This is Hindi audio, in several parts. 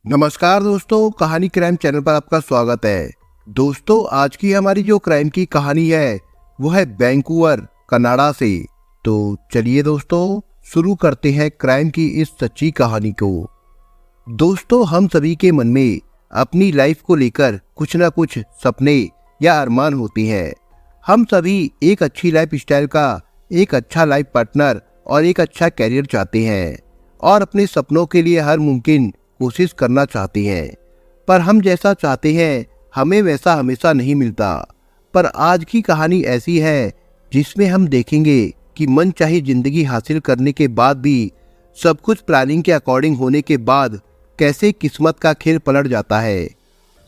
नमस्कार दोस्तों, कहानी क्राइम चैनल पर आपका स्वागत है। दोस्तों, आज की हमारी जो क्राइम की कहानी है वो है वैंकूवर कनाडा से। तो चलिए दोस्तों, शुरू करते हैं क्राइम की इस सच्ची कहानी को। दोस्तों, हम सभी के मन में अपनी लाइफ को लेकर कुछ ना कुछ सपने या अरमान होते हैं। हम सभी एक अच्छी लाइफ स्टाइल का, एक अच्छा लाइफ पार्टनर और एक अच्छा कैरियर चाहते हैं और अपने सपनों के लिए हर मुमकिन कोशिश करना चाहते हैं। पर हम जैसा चाहते हैं हमें वैसा हमेशा नहीं मिलता। पर आज की कहानी ऐसी है जिसमें हम देखेंगे कि मनचाही जिंदगी हासिल करने के बाद भी, सब कुछ प्लानिंग के अकॉर्डिंग होने के बाद, कैसे किस्मत का खेल पलट जाता है।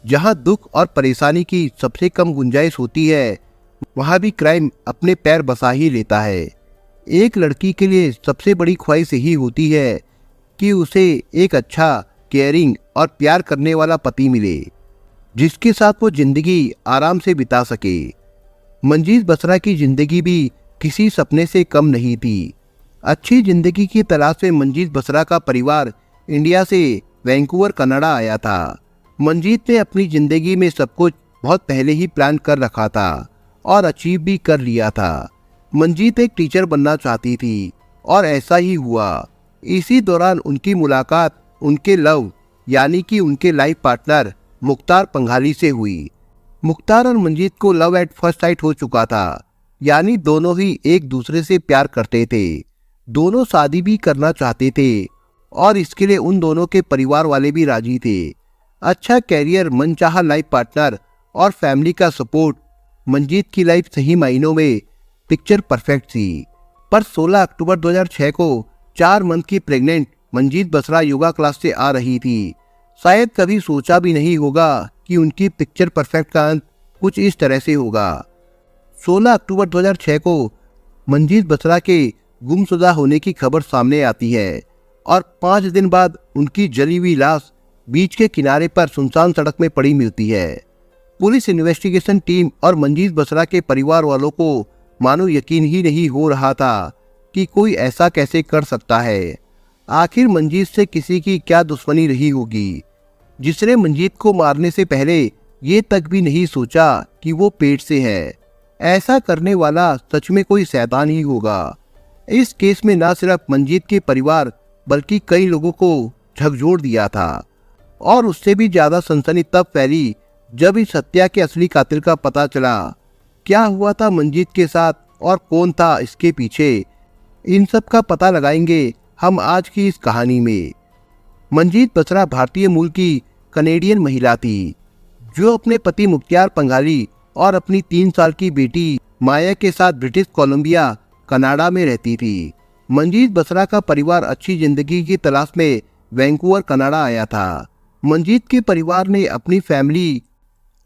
जहां दुख और परेशानी की सबसे कम गुंजाइश होती है, वहां भी क्राइम अपने पैर बसा ही लेता है। एक लड़की के लिए सबसे बड़ी ख्वाहिश यही होती है कि उसे एक अच्छा, केयरिंग और प्यार करने वाला पति मिले, जिसके साथ वो जिंदगी आराम से बिता सके। मंजीत बसरा की जिंदगी भी किसी सपने से कम नहीं थी। अच्छी जिंदगी की तलाश में मंजीत बसरा का परिवार इंडिया से वैंकूवर कनाडा आया था। मंजीत ने अपनी जिंदगी में सब कुछ बहुत पहले ही प्लान कर रखा था और अचीव भी कर लिया था। मंजीत एक टीचर बनना चाहती थी और ऐसा ही हुआ। इसी दौरान उनकी मुलाकात उनके लव यानी कि उनके लाइफ पार्टनर मुख्तार पंघाली से हुई। मुख्तार और मंजीत को लव एट फर्स्ट साइट हो चुका था, यानी दोनों ही एक दूसरे से प्यार करते थे। दोनों शादी भी करना चाहते थे और इसके लिए उन दोनों के परिवार वाले भी राजी थे। अच्छा कैरियर, मनचाहा लाइफ पार्टनर और फैमिली का सपोर्ट, मंजीत की लाइफ सही मायनों में पिक्चर परफेक्ट थी। पर 16 अक्टूबर 2006 को 4 मंथ की प्रेग्नेंट मंजीत बसरा योगा क्लास से आ रही थी। शायद कभी सोचा भी नहीं होगा कि उनकी पिक्चर परफेक्ट का अंत कुछ इस तरह से होगा। 16 अक्टूबर 2006 को मंजीत बसरा के गुमशुदा होने की खबर सामने आती है और 5 दिन बाद उनकी जली हुई लाश बीच के किनारे पर सुनसान सड़क में पड़ी मिलती है। पुलिस इन्वेस्टिगेशन टीम और मंजीत बसरा के परिवार वालों को मानो यकीन ही नहीं हो रहा था कि कोई ऐसा कैसे कर सकता है। आखिर मंजीत से किसी की क्या दुश्मनी रही होगी, जिसने मंजीत को मारने से पहले ये तक भी नहीं सोचा कि वो पेट से है। ऐसा करने वाला सच में कोई शैतान ही होगा। इस केस में न सिर्फ मंजीत के परिवार बल्कि कई लोगों को झकझोर दिया था और उससे भी ज्यादा सनसनी तब फैली जब इस हत्या के असली कातिल का पता चला। क्या हुआ था मंजीत के साथ और कौन था इसके पीछे, इन सब का पता लगाएंगे हम आज की इस कहानी में। मंजीत बसरा भारतीय मूल की कनेडियन महिला थी, जो अपने पति मुख्तार पंघाली और अपनी 3 साल की बेटी माया के साथ ब्रिटिश कोलंबिया कनाडा में रहती थी। मंजीत बसरा का परिवार अच्छी जिंदगी की तलाश में वैंकूवर कनाडा आया था। मंजीत के परिवार ने अपनी फैमिली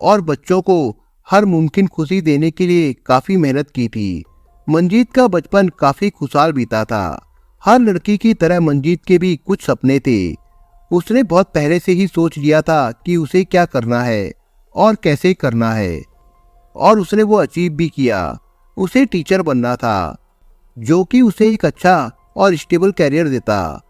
और बच्चों को हर मुमकिन खुशी देने के लिए काफी मेहनत की थी। मंजीत का बचपन काफी खुशहाल बीता था। हर लड़की की तरह मंजीत के भी कुछ सपने थे। उसने बहुत पहले से ही सोच लिया था कि उसे क्या करना है और कैसे करना है, और उसने वो अचीव भी किया। उसे टीचर बनना था, जो कि उसे एक अच्छा और स्टेबल कैरियर देता,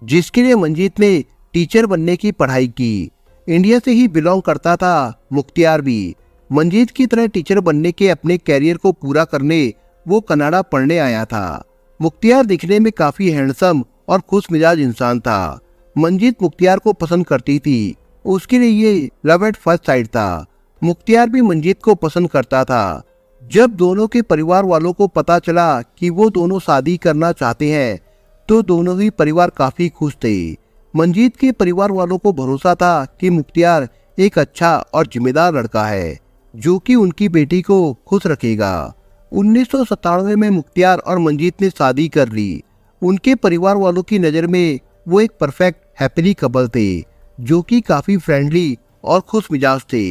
जिसके लिए मंजीत ने टीचर बनने की पढ़ाई की। इंडिया से ही बिलोंग करता था मुख्तार भी। मंजीत की तरह टीचर बनने के अपने कैरियर को पूरा करने वो कनाडा पढ़ने आया था। मुख्तार दिखने में काफी हैंडसम और खुश मिजाज इंसान था। मंजीत मुख्तार को पसंद करती थी। उसके लिए ये लव एट फर्स्ट साइट था। मुख्तार भी मंजीत को पसंद करता था। जब दोनों के परिवार वालों को पता चला कि वो दोनों शादी करना चाहते हैं, तो दोनों ही परिवार काफी खुश थे। मंजीत के परिवार वालों को भरोसा था कि मुख्तार एक अच्छा और जिम्मेदार लड़का है, जो कि उनकी बेटी को खुश रखेगा। 1997 में मुख्तार और मंजीत ने शादी कर ली। उनके परिवार वालों की नज़र में वो एक परफेक्ट हैप्पी कपल थे, जो कि काफ़ी फ्रेंडली और खुश मिजाज थे।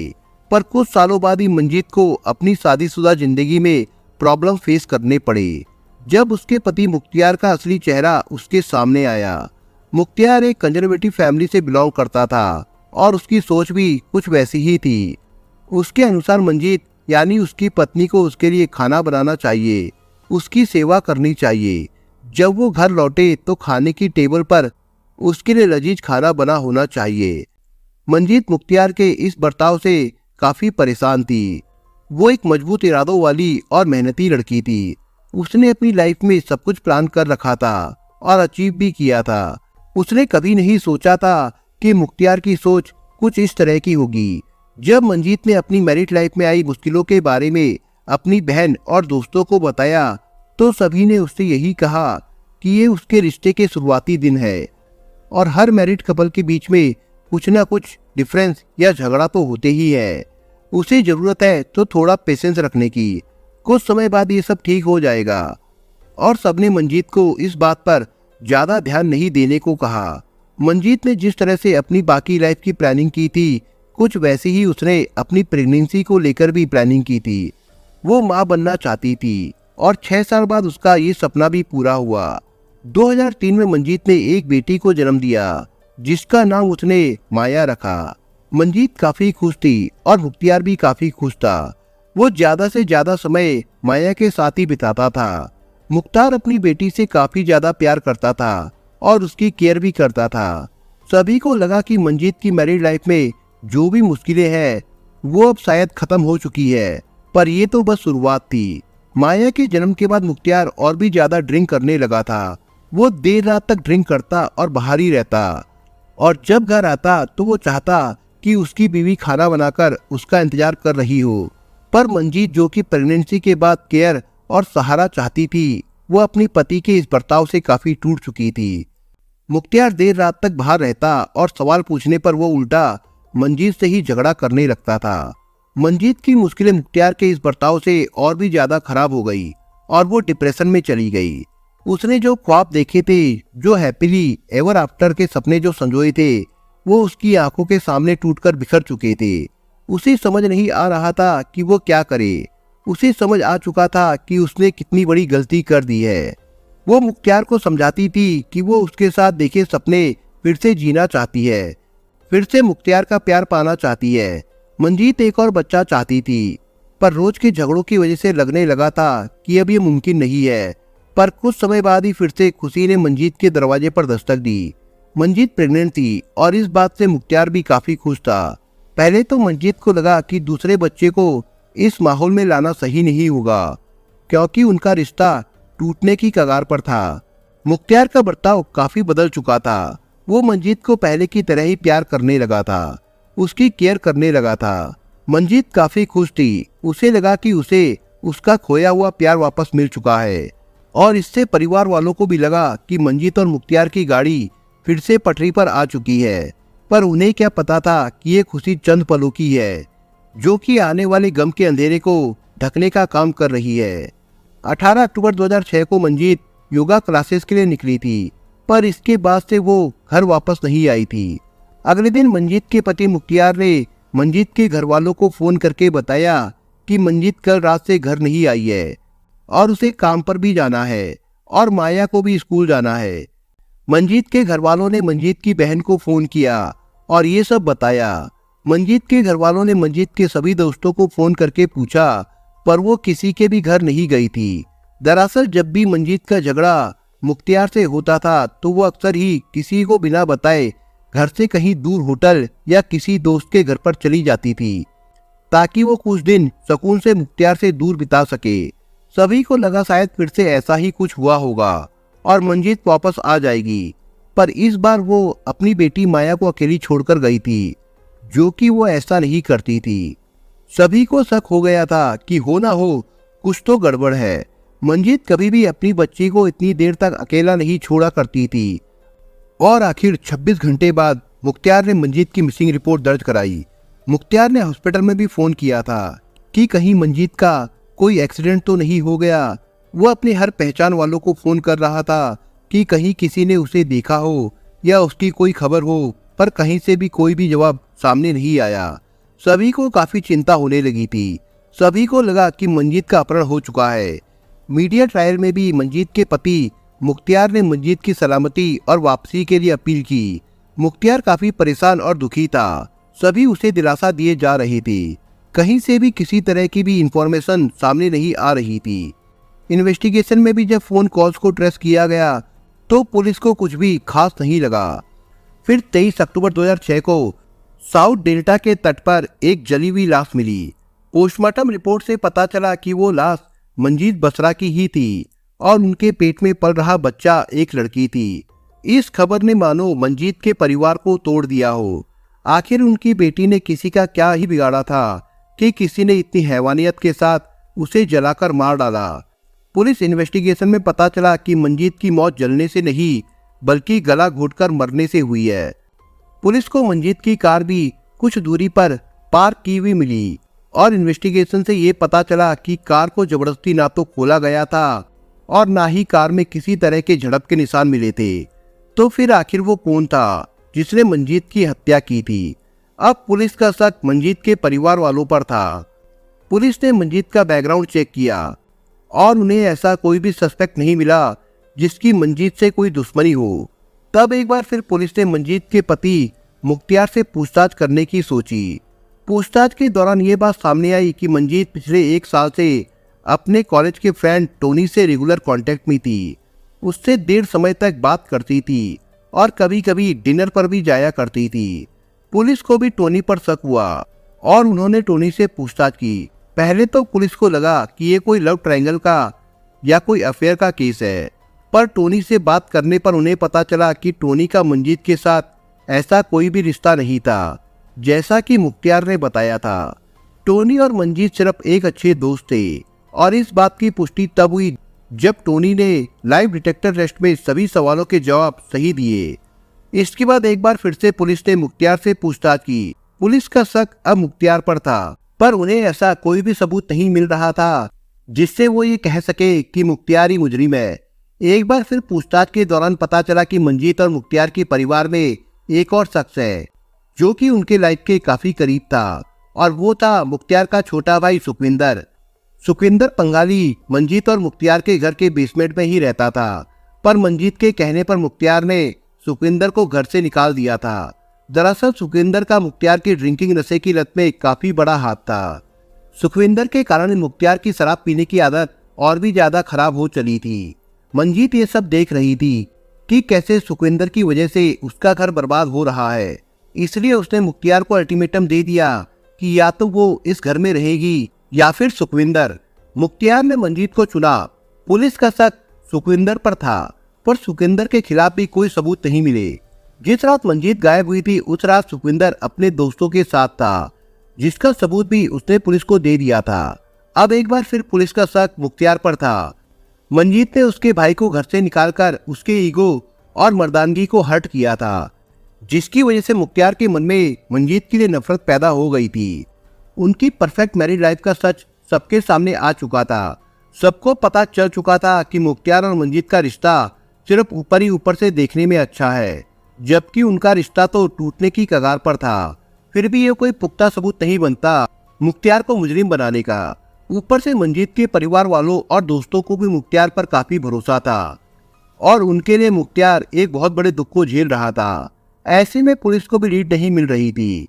पर कुछ सालों बाद ही मंजीत को अपनी शादीशुदा जिंदगी में प्रॉब्लम फेस करने पड़े, जब उसके पति मुख्तार का असली चेहरा उसके सामने आया। मुख्तार एक कंजर्वेटिव फैमिली से बिलोंग करता था और उसकी सोच भी कुछ वैसी ही थी। उसके अनुसार मंजीत यानी उसकी पत्नी को उसके लिए खाना बनाना चाहिए, उसकी सेवा करनी चाहिए। जब वो घर लौटे तो खाने की टेबल पर उसके लिए लजीज खाना बना होना चाहिए। मंजीत मुख्तियार के इस बर्ताव से काफी परेशान थी। वो एक मजबूत इरादों वाली और मेहनती लड़की थी। उसने अपनी लाइफ में सब कुछ प्लान कर रखा था और अचीव भी किया था। उसने कभी नहीं सोचा था कि मुख्तियार की सोच कुछ इस तरह की होगी। जब मंजीत ने अपनी मैरिड लाइफ में आई मुश्किलों के बारे में अपनी बहन और दोस्तों को बताया तो सभी ने उससे यही कहा कि ये उसके रिश्ते के शुरुआती दिन है और हर मैरिड कपल के बीच में कुछ ना कुछ डिफरेंस या झगड़ा तो होते ही है। उसे जरूरत है तो थोड़ा पेशेंस रखने की, कुछ समय बाद ये सब ठीक हो जाएगा। और सबने मंजीत को इस बात पर ज्यादा ध्यान नहीं देने को कहा। मंजीत ने जिस तरह से अपनी बाकी लाइफ की प्लानिंग की थी, कुछ वैसे ही उसने अपनी प्रेगनेंसी को लेकर भी प्लानिंग की थी। वो माँ बनना चाहती थी और 6 साल बाद उसका ये सपना भी पूरा हुआ। 2003 में मंजीत ने एक बेटी को जन्म दिया जिसका नाम उसने माया रखा। मंजीत काफी खुश थी और मुख्तियार भी काफी खुश था। वो ज्यादा से ज्यादा समय माया के साथ ही बिताता था। मुख्तार अपनी बेटी से काफी ज्यादा प्यार करता था और उसकी केयर भी करता था। सभी को लगा कि मंजीत की मैरिड लाइफ में जो भी मुश्किलें हैं वो अब शायद खत्म हो चुकी है, पर ये तो बस शुरुआत थी। माया के जन्म के बाद मुख्तियार और भी ज्यादा ड्रिंक करने लगा था। वो देर रात तक ड्रिंक करता और बाहर ही रहता और जब घर आता तो वो चाहता कि उसकी बीवी खाना बनाकर उसका इंतजार कर रही हो, पर मंजीत जो कि प्रेगनेंसी के बाद केयर और सहारा चाहती थी, वो अपनी पति के इस बर्ताव से काफी टूट चुकी थी। मुख्तियार देर रात तक बाहर रहता और सवाल पूछने पर वो उल्टा मंजीत से ही झगड़ा करने लगता था। मंजीत की मुश्किलें मुख्तियार के इस बर्ताव से और भी ज्यादा खराब हो गई और वो डिप्रेशन में चली गई। उसने जो ख्वाब देखे थे, जो हैप्पीली एवर आफ्टर के सपने जो संजोए थे, वो उसकी आंखों के सामने टूटकर बिखर चुके थे। उसे समझ नहीं आ रहा था कि वो क्या करे। उसे समझ आ चुका था कि उसने कितनी बड़ी गलती कर दी है। वो मुख्तियार को समझाती थी कि वो उसके साथ देखे सपने फिर से जीना चाहती है, फिर से मुख्तियार का प्यार पाना चाहती है। मंजीत एक और बच्चा चाहती थी, पर रोज के झगड़ों की वजह से लगने लगा था कि अब ये मुमकिन नहीं है। पर कुछ समय बाद ही फिर से खुशी ने मंजीत के दरवाजे पर दस्तक दी। मंजीत प्रेग्नेंट थी और इस बात से मुख्तियार भी काफी खुश था। पहले तो मंजीत को लगा कि दूसरे बच्चे को इस माहौल में लाना सही नहीं होगा, क्योंकि उनका रिश्ता टूटने की कगार पर था। मुख्तियार का बर्ताव काफी बदल चुका था। वो मंजीत को पहले की तरह ही प्यार करने लगा था, उसकी केयर करने लगा था। मंजीत काफी खुश थी। उसे लगा कि उसे उसका खोया हुआ प्यार वापस मिल चुका है और इससे परिवार वालों को भी लगा कि मंजीत और मुख्तियार की गाड़ी फिर से पटरी पर आ चुकी है। पर उन्हें क्या पता था कि ये खुशी चंद पलों की है, जो कि आने वाले गम के अंधेरे को ढकने का काम कर रही है। 18 अक्टूबर 2006 को मंजीत योगा क्लासेस के लिए निकली थी, पर इसके बाद से वो घर वापस नहीं आई थी। अगले दिन मंजीत के पति मुख्तियार ने मंजीत के घर वालों को फोन करके बताया कि मंजीत कल रात से घर नहीं आई है और उसे काम पर भी जाना है और माया को भी स्कूल जाना है। मंजीत के घर वालों ने मंजीत की बहन को फोन किया और ये सब बताया। मंजीत के घर वालों ने मंजीत के सभी दोस्तों को फोन करके पूछा, पर वो किसी के भी घर नहीं गई थी। दरअसल जब भी मंजीत का झगड़ा मुख्तियार से होता था तो वो अक्सर ही किसी को बिना बताए घर से कहीं दूर होटल या किसी दोस्त के घर पर चली जाती थी, ताकि वो कुछ दिन सुकून से मुख्तियार से दूर बिता सके। सभी को लगा शायद फिर से ऐसा ही कुछ हुआ होगा और मंजीत वापस आ जाएगी, पर इस बार वो अपनी बेटी माया को अकेली छोड़कर गई थी, जो कि वो ऐसा नहीं करती थी। सभी को शक हो गया था कि हो ना हो कुछ तो गड़बड़ है। मंजीत कभी भी अपनी बच्ची को इतनी देर तक अकेला नहीं छोड़ा करती थी और आखिर 26 घंटे बाद मुख्तियार ने मंजीत की मिसिंग रिपोर्ट दर्ज कराई। मुख्तियार ने हॉस्पिटल में भी फोन किया था कि कहीं मंजीत का कोई एक्सीडेंट तो नहीं हो गया। वो अपने हर पहचान वालों को फोन कर रहा था कि कहीं किसी ने उसे देखा हो या उसकी कोई खबर हो, पर कहीं से भी कोई भी जवाब सामने नहीं आया। सभी को काफी चिंता होने लगी थी। सभी को लगा कि मंजीत का अपहरण हो चुका है। मीडिया ट्रायल में भी मंजीत के पति मुख्तियार ने मंजीत की सलामती और वापसी के लिए अपील की। मुख्तियार काफी परेशान और दुखी था। सभी उसे दिलासा दिए जा रहे थे। कहीं से भी किसी तरह की भी इंफॉर्मेशन सामने नहीं आ रही थी। इन्वेस्टिगेशन में भी जब फोन कॉल्स को ट्रेस किया गया तो पुलिस को कुछ भी खास नहीं लगा। फिर 23 अक्टूबर 2006 को साउथ डेल्टा के तट पर एक जली हुई लाश मिली। पोस्टमार्टम रिपोर्ट से पता चला कि वो लाश मंजीत बसरा की ही थी और उनके पेट में पल रहा बच्चा एक लड़की थी। इस खबर ने मानो मंजीत के परिवार को तोड़ दिया हो। आखिर उनकी बेटी ने किसी का क्या ही बिगाड़ा था कि किसी ने इतनी हैवानियत के साथ उसे जलाकर मार डाला। पुलिस इन्वेस्टिगेशन में पता चला कि मंजीत की मौत जलने से नहीं बल्कि गला घोटकर मरने से हुई है। पुलिस को मंजीत की कार भी कुछ दूरी पर पार्क की हुई मिली और इन्वेस्टिगेशन से ये पता चला कि कार को जबरदस्ती ना तो खोला गया था और ना ही कार में किसी तरह के झड़प के निशान मिले थे। तो फिर आखिर वो कौन था जिसने मंजीत की हत्या की थी? अब पुलिस का शक मंजीत के परिवार वालों पर था। पुलिस ने मंजीत का बैकग्राउंड चेक किया और उन्हें ऐसा कोई भी सस्पेक्ट नहीं मिला जिसकी मंजीत से कोई दुश्मनी हो। तब एक बार फिर पुलिस ने मंजीत के पति मुख्तियार से पूछताछ करने की सोची। पूछताछ के दौरान ये बात सामने आई कि मंजीत पिछले 1 साल से अपने कॉलेज के फ्रेंड टोनी से रेगुलर कांटेक्ट में थी। उससे देर समय तक बात करती थी और कभी कभी डिनर पर भी जाया करती थी। पुलिस को भी टोनी पर शक हुआ और उन्होंने टोनी से पूछताछ की। पहले तो पुलिस को लगा कि ये कोई लव ट्रायंगल का या कोई अफेयर का केस है, पर टोनी से बात करने पर उन्हें पता चला कि टोनी का मंजीत के साथ ऐसा कोई भी रिश्ता नहीं था, जैसा कि मुख्तियार ने बताया था। टोनी और मंजीत सिर्फ एक अच्छे दोस्त थे और इस बात की पुष्टि तब हुई जब टोनी ने लाइव डिटेक्टर टेस्ट में सभी सवालों के जवाब सही दिए। इसके बाद एक बार फिर से पुलिस ने मुख्तियार से पूछताछ की। पुलिस का शक अब मुख्तियार पर था, पर उन्हें ऐसा कोई भी सबूत नहीं मिल रहा था जिससे वो ये कह सके कि मुख्तियार ही मुजरिम है। एक बार फिर पूछताछ के दौरान पता चला कि मंजीत और मुख्तियार के परिवार में एक और शख्स है जो कि उनके लाइफ के काफी करीब था और वो था मुख्तियार का छोटा भाई सुखविंदर। सुखविंदर पंगाली मंजीत और मुख्तियार के घर के बेसमेंट में ही रहता था, पर मंजीत के कहने पर मुख्तियार ने सुखविंदर को घर से निकाल दिया था। दरअसल सुखविंदर का मुख्तियार की ड्रिंकिंग नशे की लत में काफी बड़ा हाथ था। सुखविंदर के कारण मुख्तियार की शराब पीने की आदत और भी ज्यादा खराब हो चली थी। मंजीत ये सब देख रही थी कि कैसे सुखविंदर की वजह से उसका घर बर्बाद हो रहा है, इसलिए उसने मुख्तियार को अल्टीमेटम दे दिया कि या तो वो इस घर में रहेगी या फिर सुखविंदर। मुख्तियार ने मंजीत को चुना। पुलिस का शक सुखविंदर पर था, पर सुखविंदर के खिलाफ भी कोई सबूत नहीं मिले। जिस रात मंजीत गायब हुई थी उस रात सुखविंदर अपने दोस्तों के साथ था, जिसका सबूत भी उसने पुलिस को दे दिया था। अब एक बार फिर पुलिस का शक मुख्तियार पर था। मंजीत ने उसके भाई को घर से निकालकर उसके ईगो और मर्दानगी को हर्ट किया था, जिसकी वजह से मुख्तियार के मन में मंजीत के लिए नफरत पैदा हो गई थी। उनकी परफेक्ट मैरिड लाइफ का सच सबके सामने आ चुका था। सबको पता चल चुका था कि मुख्तियार और मंजीत का रिश्ता सिर्फ ऊपर ही ऊपर से देखने में अच्छा है, जबकि उनका रिश्ता तो टूटने की कगार पर था। फिर भी ये कोई पुख्ता सबूत नहीं बनता मुख्तियार को मुजरिम बनाने का। ऊपर से मंजीत के परिवार वालों और दोस्तों को भी मुख्तियार पर काफी भरोसा था और उनके लिए मुख्तियार एक बहुत बड़े दुख को झेल रहा था। ऐसे में पुलिस को भी लीड नहीं मिल रही थी।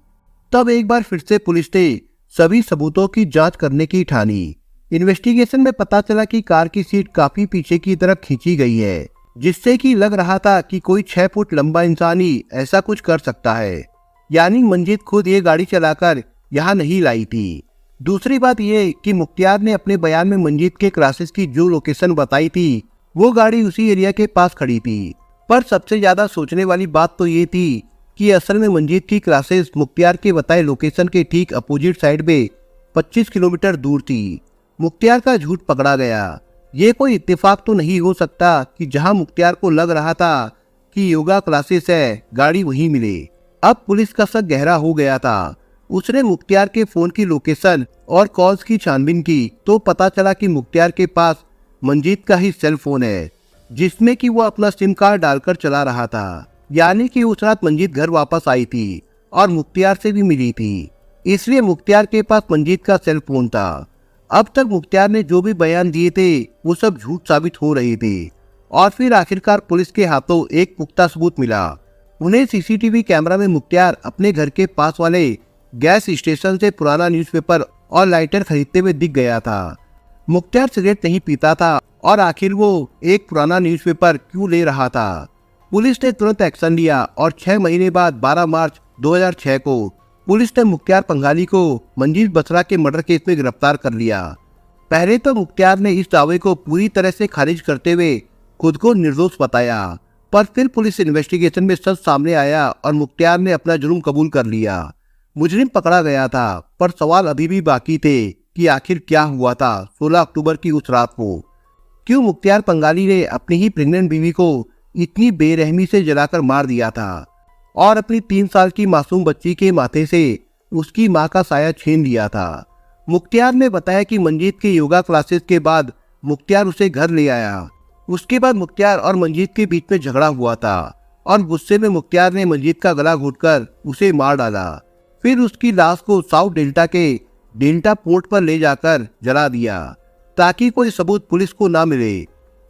तब एक बार फिर से पुलिस ने सभी सबूतों की जांच करने की ठानी। इन्वेस्टिगेशन में पता चला कि कार की सीट काफी पीछे की तरफ खींची गई है, जिससे कि लग रहा था कि कोई 6 फुट लंबा इंसान ही ऐसा कुछ कर सकता है। यानी मंजीत खुद ये गाड़ी चलाकर यहाँ नहीं लाई थी। दूसरी बात ये कि मुख्तियार ने अपने बयान में मंजीत के क्लासेस की जो लोकेशन बताई थी वो गाड़ी उसी एरिया के पास खड़ी थी। पर सबसे ज्यादा सोचने वाली बात तो ये थी कि असल में मंजीत की क्लासेस मुख्तियार के बताए लोकेशन के ठीक अपोजिट साइड में 25 किलोमीटर दूर थी। मुख्तियार का झूठ पकड़ा गया। ये कोई इत्तेफाक तो नहीं हो सकता कि जहां मुख्तियार को लग रहा था कि योगा क्लासेस है, गाड़ी वहीं मिले। अब पुलिस का शक गहरा हो गया था। उसने मुख्तियार के फोन की लोकेशन और कॉल्स की छानबीन की तो पता चला कि मुख्तियार के पास मंजीत का ही सेल फोन है, जिसमें कि वो अपना सिम कार्ड डालकर चला रहा था। यानी कि उस रात मंजीत घर वापस आई थी और मुख्तियार से भी मिली थी, इसलिए मुख्तियार के पास मंजीत का सेल फोन था। अब तक मुख्तियार ने जो भी बयान दिए थे वो सब झूठ साबित हो रहे थे और फिर आखिरकार पुलिस के हाथों एक पुख्ता सबूत मिला। उन्हें सीसीटीवी कैमरा में मुख्तियार अपने घर के पास वाले गैस स्टेशन से पुराना न्यूज़पेपर और लाइटर खरीदते हुए दिख गया था। मुख्तियार सिगरेट नहीं पीता था और आखिर वो एक पुराना न्यूज़पेपर क्यों ले रहा था। पुलिस ने तुरंत एक्शन लिया और 6 महीने बाद 12 मार्च 2006 को पुलिस ने मुख्तार पंगाली को मंजीत बसरा के मर्डर केस में गिरफ्तार कर लिया। पहले तो मुख्तार ने इस दावे को पूरी तरह से खारिज करते हुए खुद को निर्दोष बताया, पर फिर पुलिस इन्वेस्टिगेशन में सच सामने आया और मुख्तार ने अपना जुर्म कबूल कर लिया। मुजरिम पकड़ा गया था, पर सवाल अभी भी बाकी थे कि आखिर क्या हुआ था 16 अक्टूबर की उस रात को। क्यों मुख्तार पंगाली ने अपनी ही प्रेग्नेंट बीवी को इतनी बेरहमी से जलाकर मार दिया था और अपनी 3 साल की मासूम बच्ची के माथे से उसकी मां का साया छीन लिया था। मुख्तार ने बताया कि मंजीत के योगा क्लासेस के बाद मुख्तार उसे घर ले आया। उसके बाद मुख्तार और मंजीत के बीच में झगड़ा हुआ था और गुस्से में मुख्तार ने मंजीत का गला घोंटकर उसे मार डाला। फिर उसकी लाश को साउथ डेल्टा के डेल्टा पोर्ट पर ले जाकर जला दिया ताकि कोई सबूत पुलिस को ना मिले।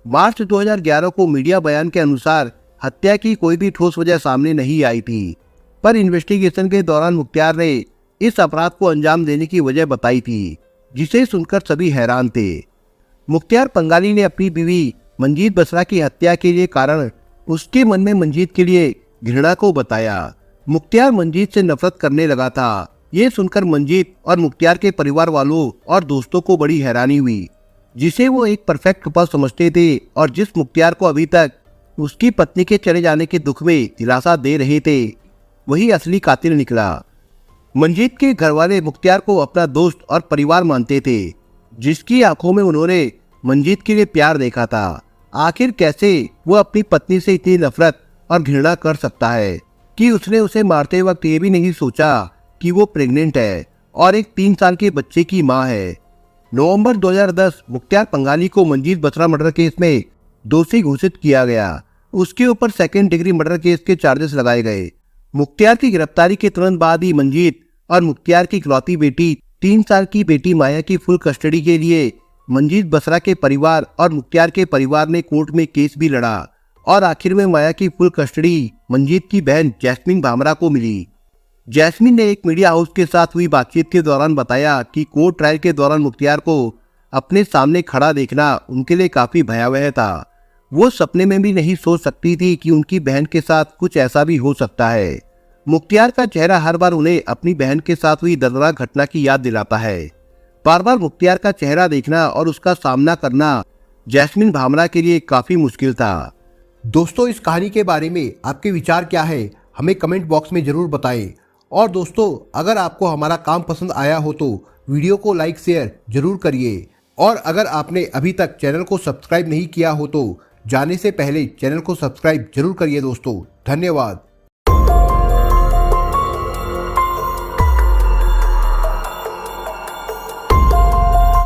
मार्च 2011 को मीडिया बयान के अनुसार हत्या की कोई भी ठोस वजह सामने नहीं आई थी, पर इन्वेस्टिगेशन के दौरान मुख्तार ने इस अपराध को अंजाम देने की वजह बताई थी, जिसे सुनकर सभी हैरान थे। मुख्तार पंगाली ने अपनी बीवी मंजीत बसरा की हत्या के लिए कारण उसके मन में मंजीत के लिए घृणा को बताया। मुख्तार मंजीत से नफरत करने लगा था। ये सुनकर मंजीत और मुख्तार के परिवार वालों और दोस्तों को बड़ी हैरानी हुई, जिसे वो एक परफेक्ट कपल समझते थे और जिस मुख्तार को अभी तक उसकी पत्नी के चले जाने के दुख में दिलासा दे रहे थे, वही असली कातिल निकला। मंजीत के घरवाले मुख्तार को अपना दोस्त और परिवार मानते थे, जिसकी आंखों में उन्होंने मंजीत के लिए प्यार देखा था। आखिर कैसे वो अपनी पत्नी से इतनी नफरत और घृणा कर सकता है कि उसने उसे मारते वक्त ये भी नहीं सोचा कि वो प्रेग्नेंट है और एक 3 साल के बच्चे की मां है। नवंबर 2010 मुख्तार पंगाली को मंजीत बसरा मर्डर केस में दोषी घोषित किया गया। उसके ऊपर 2nd डिग्री मर्डर केस के चार्जेस लगाए गए। मुख्तार की गिरफ्तारी के तुरंत बाद ही मंजीत और मुख्तार की इकलौती बेटी 3 साल की बेटी माया की फुल कस्टडी के लिए मंजीत बसरा के परिवार और मुख्तार के परिवार ने कोर्ट में केस भी लड़ा और आखिर में माया की फुल कस्टडी मंजीत की बहन जैस्मीन भामरा को मिली। जैस्मीन ने एक मीडिया हाउस के साथ हुई बातचीत के दौरान बताया कि कोर्ट ट्रायल के दौरान मुख्तार को अपने सामने खड़ा देखना उनके लिए काफी भयावह था। वो सपने में भी नहीं सोच सकती थी कि उनकी बहन के साथ कुछ ऐसा भी हो सकता है। मुख्तार का चेहरा हर बार उन्हें अपनी बहन के साथ हुई दर्दनाक घटना की याद दिलाता है। बार बार मुख्तार का चेहरा देखना और उसका सामना करना जैस्मीन भामरा के लिए काफी मुश्किल था। दोस्तों, इस कहानी के बारे में आपके विचार क्या है, हमें कमेंट बॉक्स में जरूर बताएं। और दोस्तों, अगर आपको हमारा काम पसंद आया हो तो वीडियो को लाइक शेयर जरूर करिए। और अगर आपने अभी तक चैनल को सब्सक्राइब नहीं किया हो तो जाने से पहले चैनल को सब्सक्राइब जरूर करिए। दोस्तों, धन्यवाद।